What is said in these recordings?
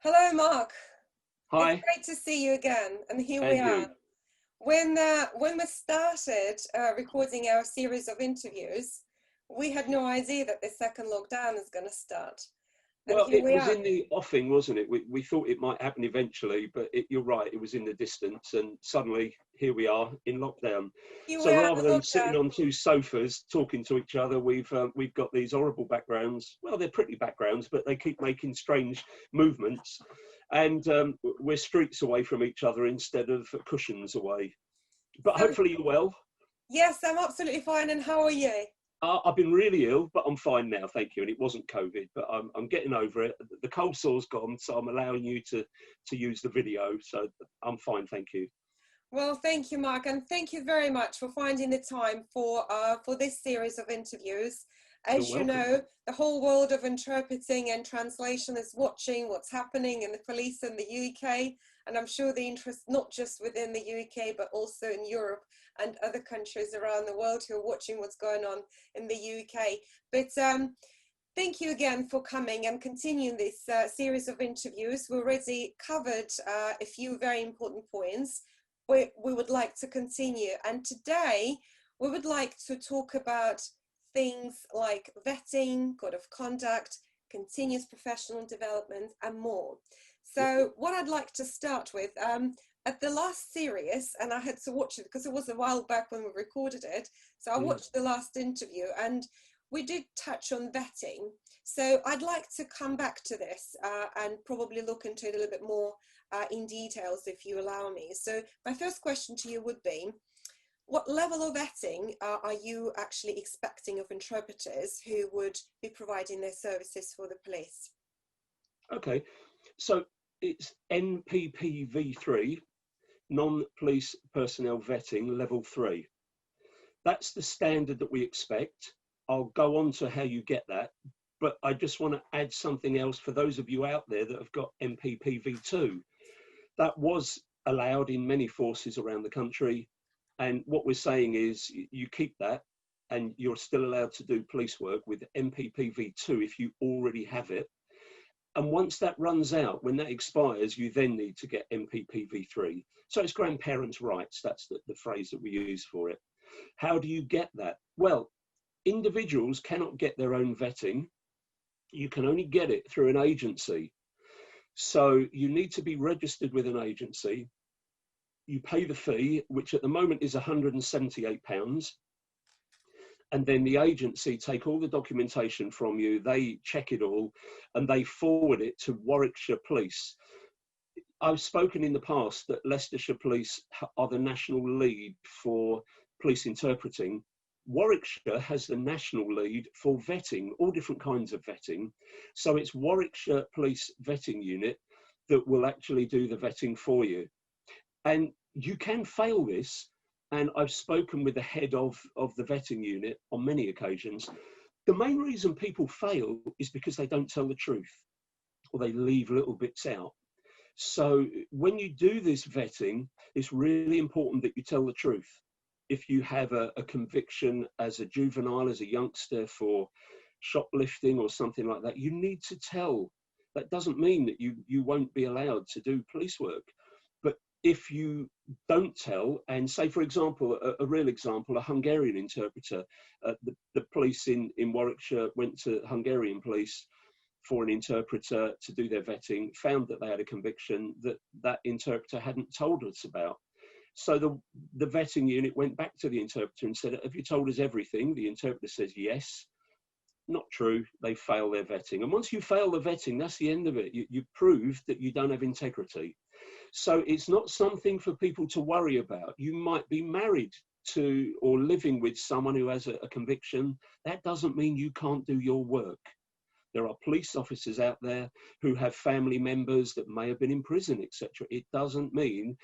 Hello, Mark. It's Hi, great to see you again, and here we and are. you. When we started recording our series of interviews, we had no idea that the second lockdown is going to start, and Well, here it we was are. in the offing, wasn't it? We thought it might happen eventually, but you're right, it was in the distance, and suddenly here we are in lockdown. Here So we are rather in than sitting lockdown. on two sofas talking to each other, we've got these horrible backgrounds. Well, they're pretty backgrounds, but they keep making strange movements, and we're streets away from each other instead of cushions away. But So hopefully you're well. yes, I'm absolutely fine. And how are you? I've been really ill, but I'm fine now, thank you. And it wasn't COVID, but I'm getting over it. The cold sore's gone, so I'm allowing you to use the video. So I'm fine, thank you. Well, thank you, Mark, and thank you very much for finding the time for this series of interviews. You're As you welcome. know, the whole world of interpreting and translation is watching what's happening in the police in the UK, and I'm sure the interest not just within the UK but also in Europe and other countries around the world who are watching what's going on in the UK. But thank you again for coming and continuing this series of interviews. We already covered a few very important points. We would like to continue. And today we would like to talk about things like vetting, code of conduct, continuous professional development, and more. Yep. So what I'd like to start with, at the last series, and I had to watch it because it was a while back when we recorded it, so I Mm. watched the last interview and we did touch on vetting. So I'd like to come back to this and probably look into it a little bit more in details if you allow me. So my first question to you would be, what level of vetting are you actually expecting of interpreters who would be providing their services for the police? Okay, so it's NPPV3, non-police personnel vetting level 3. That's the standard that we expect. I'll go on to how you get that, but I just want to add something else for those of you out there that have got NPPV2. That was allowed in many forces around the country. And what we're saying is you keep that and you're still allowed to do police work with MPPV2 if you already have it. And once that runs out, when that expires, you then need to get MPPV3. So it's grandparents' rights. That's the phrase that we use for it. How do you get that? Well, individuals cannot get their own vetting. You can only get it through an agency. So you need to be registered with an agency. You pay the fee, which at the moment is £178. And then the agency take all the documentation from you, they check it all, and they forward it to Warwickshire Police. I've spoken in the past that Leicestershire Police are the national lead for police interpreting. Warwickshire has the national lead for vetting, all different kinds of vetting. So it's Warwickshire Police Vetting Unit that will actually do the vetting for you. And you can fail this. And I've spoken with the head of the vetting unit on many occasions. The main reason people fail is because they don't tell the truth or they leave little bits out. So when you do this vetting, it's really important that you tell the truth. If you have a conviction as a juvenile, as a youngster for shoplifting or something like that, you need to tell. That doesn't mean that you won't be allowed to do police work. But if you don't tell, and say, for example, a real example, a Hungarian interpreter, the police in Warwickshire went to Hungarian police for an interpreter to do their vetting, found that they had a conviction that interpreter hadn't told us about. So the vetting unit went back to the interpreter and said, have you told us everything? The interpreter says yes. Not true. They fail their vetting. And once you fail the vetting, that's the end of it. You proved that you don't have integrity. So it's not something for people to worry about. You might be married to or living with someone who has a conviction. That doesn't mean you can't do your work. There are police officers out there who have family members that may have been in prison, etc. It doesn't mean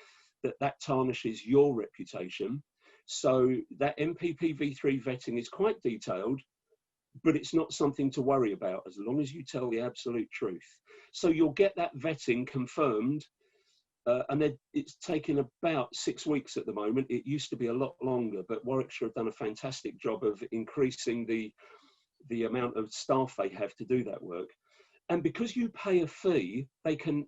that tarnishes your reputation. So that MPPV3 vetting is quite detailed, but it's not something to worry about as long as you tell the absolute truth. So you'll get that vetting confirmed, and it's taken about 6 weeks at the moment. It used to be a lot longer, but Warwickshire have done a fantastic job of increasing the amount of staff they have to do that work. And because you pay a fee, they can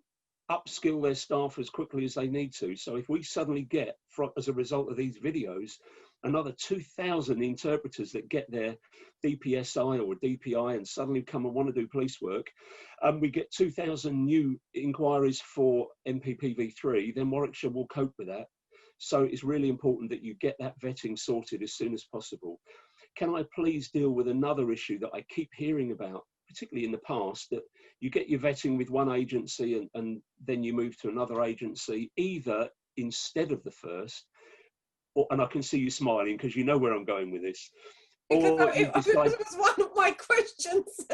upskill their staff as quickly as they need to. So if we suddenly get, as a result of these videos, another 2,000 interpreters that get their DPSI or DPI and suddenly come and want to do police work, we get 2,000 new inquiries for MPPV3, then Warwickshire will cope with that. So it's really important that you get that vetting sorted as soon as possible. Can I please deal with another issue that I keep hearing about, particularly in the past, that you get your vetting with one agency and then you move to another agency, either instead of the first, or, and I can see you smiling because you know where I'm going with this, Because or you decide... it was one of my questions.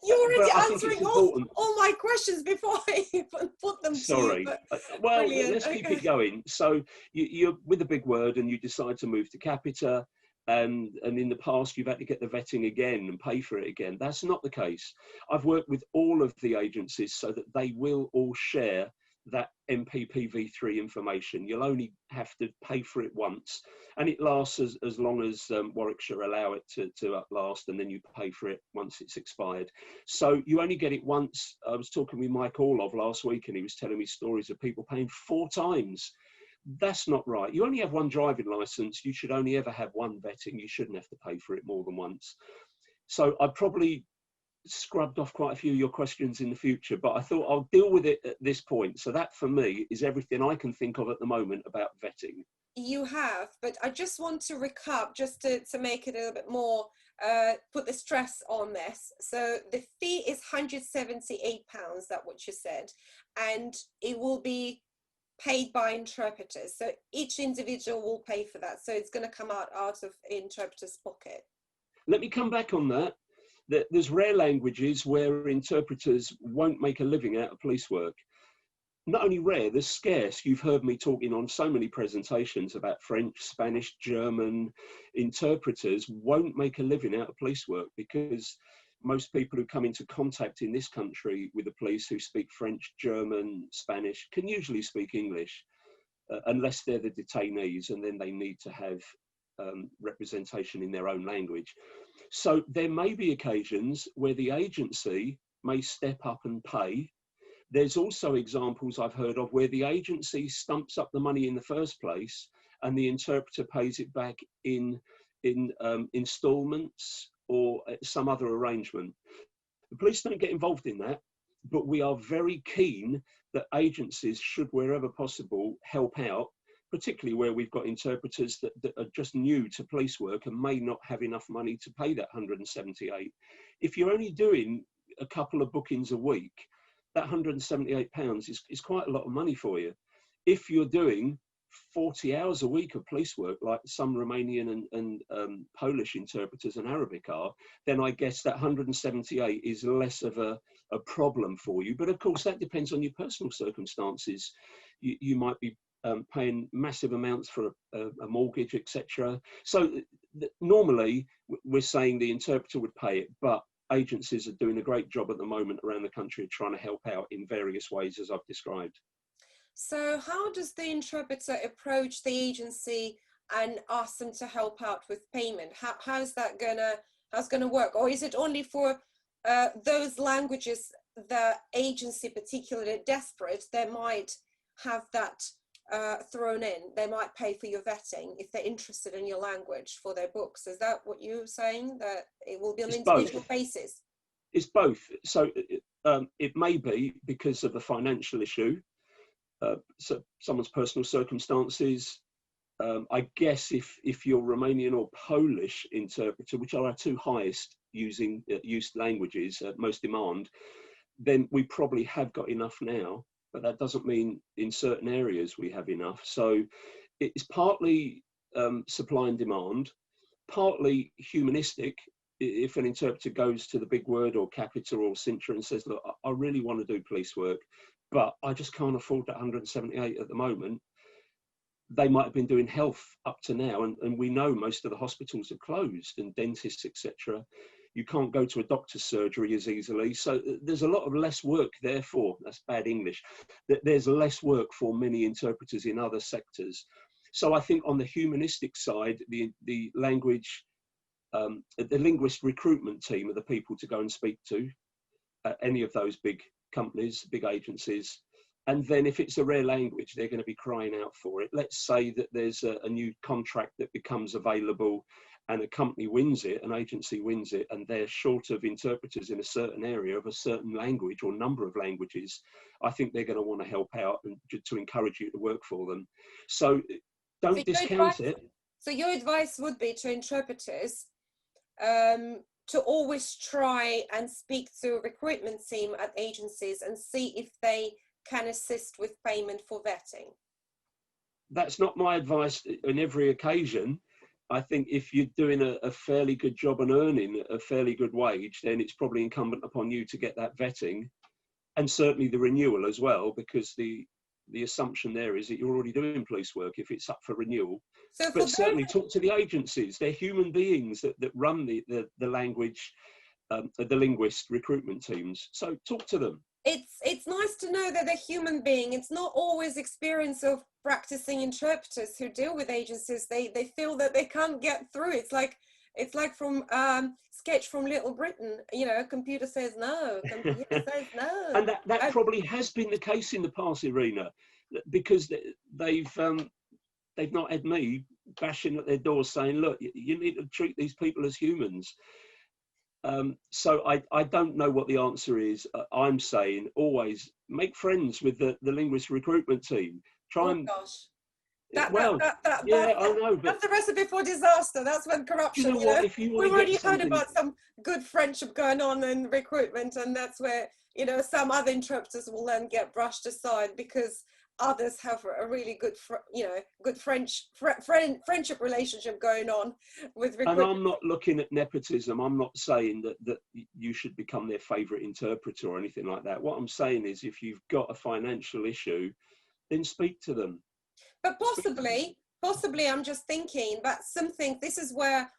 You're already answering all my questions before I even put them Sorry. to you. Well, Brilliant. let's keep it going. So you're with a big word and you decide to move to Capita, and in the past you've had to get the vetting again and pay for it again. That's not the case. I've worked with all of the agencies so that they will all share that MPPV3 information. You'll only have to pay for it once, and it lasts as long as Warwickshire allow it to last, and then you pay for it once it's expired. So you only get it once. I was talking with Mike Orlov last week and he was telling me stories of people paying 4 times. That's not right. You only have one driving license. You should only ever have one vetting. You shouldn't have to pay for it more than once. So I probably scrubbed off quite a few of your questions in the future, but I thought I'll deal with it at this point. So that for me is everything I can think of at the moment about vetting. You have, but I just want to recap just to make it a little bit more, put the stress on this. So the fee is £178, that's what you said, and it will be paid by interpreters. So each individual will pay for that. So it's going to come out of interpreter's pocket. Let me come back on that. There's rare languages where interpreters won't make a living out of police work. Not only rare, they're scarce. You've heard me talking on so many presentations about French, Spanish, German. Interpreters won't make a living out of police work because most people who come into contact in this country with the police who speak French, German, Spanish can usually speak English, unless they're the detainees, and then they need to have representation in their own language. So there may be occasions where the agency may step up and pay. There's also examples I've heard of where the agency stumps up the money in the first place and the interpreter pays it back in installments or some other arrangement. The police don't get involved in that, but we are very keen that agencies should, wherever possible, help out, particularly where we've got interpreters that are just new to police work and may not have enough money to pay that 178. If you're only doing a couple of bookings a week, that £178 is quite a lot of money for you. If you're doing 40 hours a week of police work, like some Romanian and Polish interpreters and Arabic are, then I guess that 178 is less of a problem for you. But of course, that depends on your personal circumstances. You might be paying massive amounts for a mortgage, etc. So normally we're saying the interpreter would pay it, but agencies are doing a great job at the moment around the country trying to help out in various ways, as I've described. So how does the interpreter approach the agency and ask them to help out with payment? How's that gonna work? Or is it only for those languages the agency particularly desperate, they might have that thrown in? They might pay for your vetting if they're interested in your language for their books. Is that what you're saying, that it will be on an individual basis? It's both. So it may be because of a financial issue, so someone's personal circumstances. I guess if you're Romanian or Polish interpreter, which are our 2 highest used languages, most demand, then we probably have got enough now. But that doesn't mean in certain areas we have enough. So it's partly supply and demand, partly humanistic. If an interpreter goes to the Big Word or Capita or Sintra and says, look, I really want to do police work, but I just can't afford that 178 at the moment. They might have been doing health up to now, and we know most of the hospitals are closed and dentists, etc. You can't go to a doctor's surgery as easily. So there's a lot of less work, therefore, that's bad English, there's less work for many interpreters in other sectors. So I think on the humanistic side, the language, the linguist recruitment team are the people to go and speak to at any of those big companies, big agencies. And then if it's a rare language, they're going to be crying out for it. Let's say that there's a new contract that becomes available and a company wins it, an agency wins it, and they're short of interpreters in a certain area of a certain language or number of languages. I think they're going to want to help out and to encourage you to work for them. So don't discount it. So your advice would be to interpreters to always try and speak to a recruitment team at agencies and see if they can assist with payment for vetting. That's not my advice on every occasion. I think if you're doing a fairly good job and earning a fairly good wage, then it's probably incumbent upon you to get that vetting, and certainly the renewal as well, because the assumption there is that you're already doing police work if it's up for renewal. So but certainly talk to the agencies. They're human beings that run the language, the linguist recruitment teams. So talk to them. It's nice to know that they're human being. It's not always experience of practicing interpreters who deal with agencies. They feel that they can't get through. It's like from sketch from Little Britain. You know, a computer says no. Computer says no. And that probably has been the case in the past, Irina, because they've not had me bashing at their doors saying, look, you need to treat these people as humans. So I don't know what the answer is. I'm saying always make friends with the linguist recruitment team. Try and. Gosh. I know. But that's the recipe for disaster. That's when corruption. You know what? If you we've already heard about some good friendship going on in recruitment, and that's where some other interpreters will then get brushed aside because others have a really good, good friendship relationship going on with recruitment. And I'm not looking at nepotism. I'm not saying that you should become their favourite interpreter or anything like that. What I'm saying is, if you've got a financial issue, then speak to them. But possibly, I'm just thinking that this is where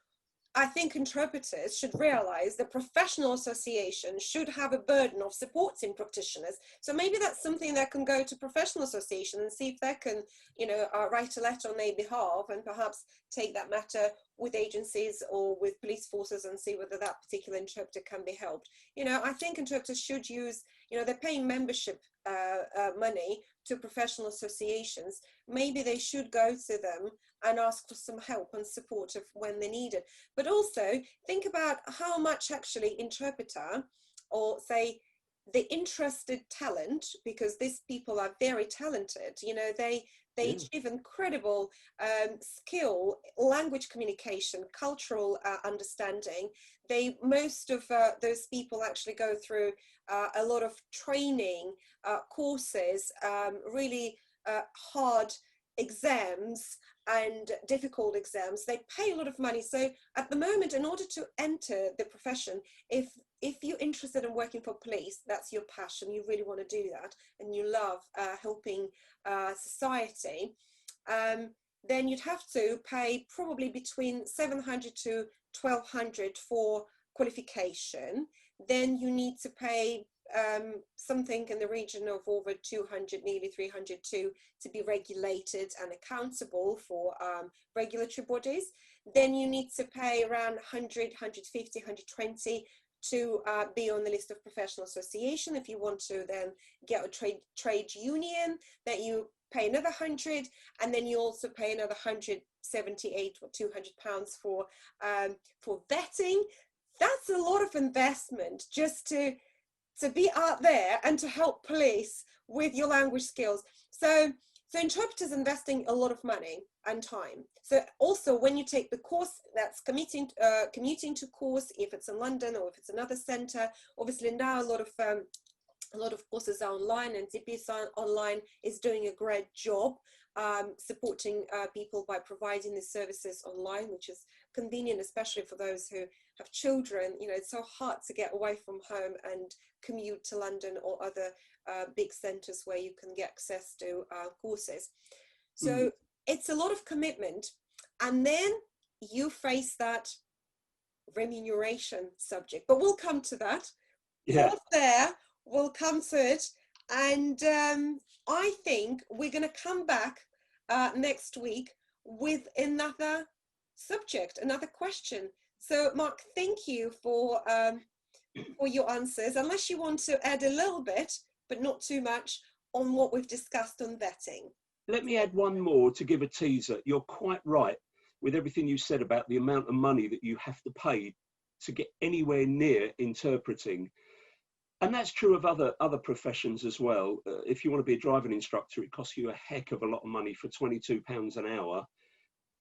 I think interpreters should realize the professional association should have a burden of supporting practitioners. So maybe that's something that can go to professional association and see if they can, write a letter on their behalf and perhaps take that matter with agencies or with police forces and see whether that particular interpreter can be helped. I think interpreters should use, they're paying membership money to professional associations. Maybe they should go to them and ask for some help and support when they need it. But also think about how much actually interpreter, or say the interested talent, because these people are very talented, they achieve incredible skill, language communication, cultural understanding. Most of those people actually go through a lot of training, courses, really hard exams and difficult exams. They pay a lot of money. So at the moment, in order to enter the profession, if you're interested in working for police, that's your passion, you really want to do that, and you love helping society, then you'd have to pay probably between 700 to 1200 for qualification. Then you need to pay something in the region of over 200, nearly 300 to be regulated and accountable for regulatory bodies. Then you need to pay around 100, 150, 120 to be on the list of professional association. If you want to then get a trade union, that you pay another 100, and then you also pay another 178 or 200 pounds for vetting. That's a lot of investment just to be out there and to help police with your language skills. So interpreters investing a lot of money and time. So also when you take the course, that's commuting to course, if it's in London or if it's another centre. Obviously now a lot of courses are online, and DPS Online is doing a great job supporting people by providing the services online, which is convenient, especially for those who have children. It's so hard to get away from home and commute to London or other big centres where you can get access to courses. So it's a lot of commitment, and then you face that remuneration subject, but we'll come to that. We'll come to it, and I think we're going to come back next week with another subject, another question. So Mark, thank you for your answers. Unless you want to add a little bit, but not too much, on what we've discussed on vetting. Let me add one more to give a teaser. You're quite right with everything you said about the amount of money that you have to pay to get anywhere near interpreting. And that's true of other professions as well. If you want to be a driving instructor, it costs you a heck of a lot of money for £22 an hour.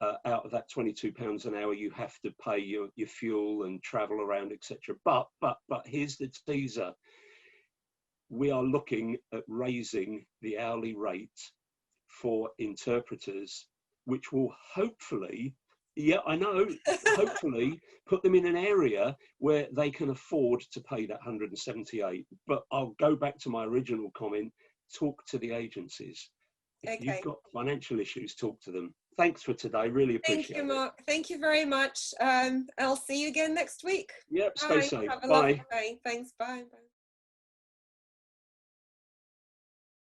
Out of that £22 an hour, you have to pay your fuel and travel around, etc. But here's the teaser. We are looking at raising the hourly rate for interpreters, which will hopefully, yeah, I know, hopefully put them in an area where they can afford to pay that 178. But I'll go back to my original comment, talk to the agencies. If Okay. you've got financial issues, talk to them. Thanks for today, really appreciate it. Thank you, Mark. Thank you very much. I'll see you again next week. Yep, stay Bye. safe. Have a Bye. lovely day. Thanks. Bye. Bye.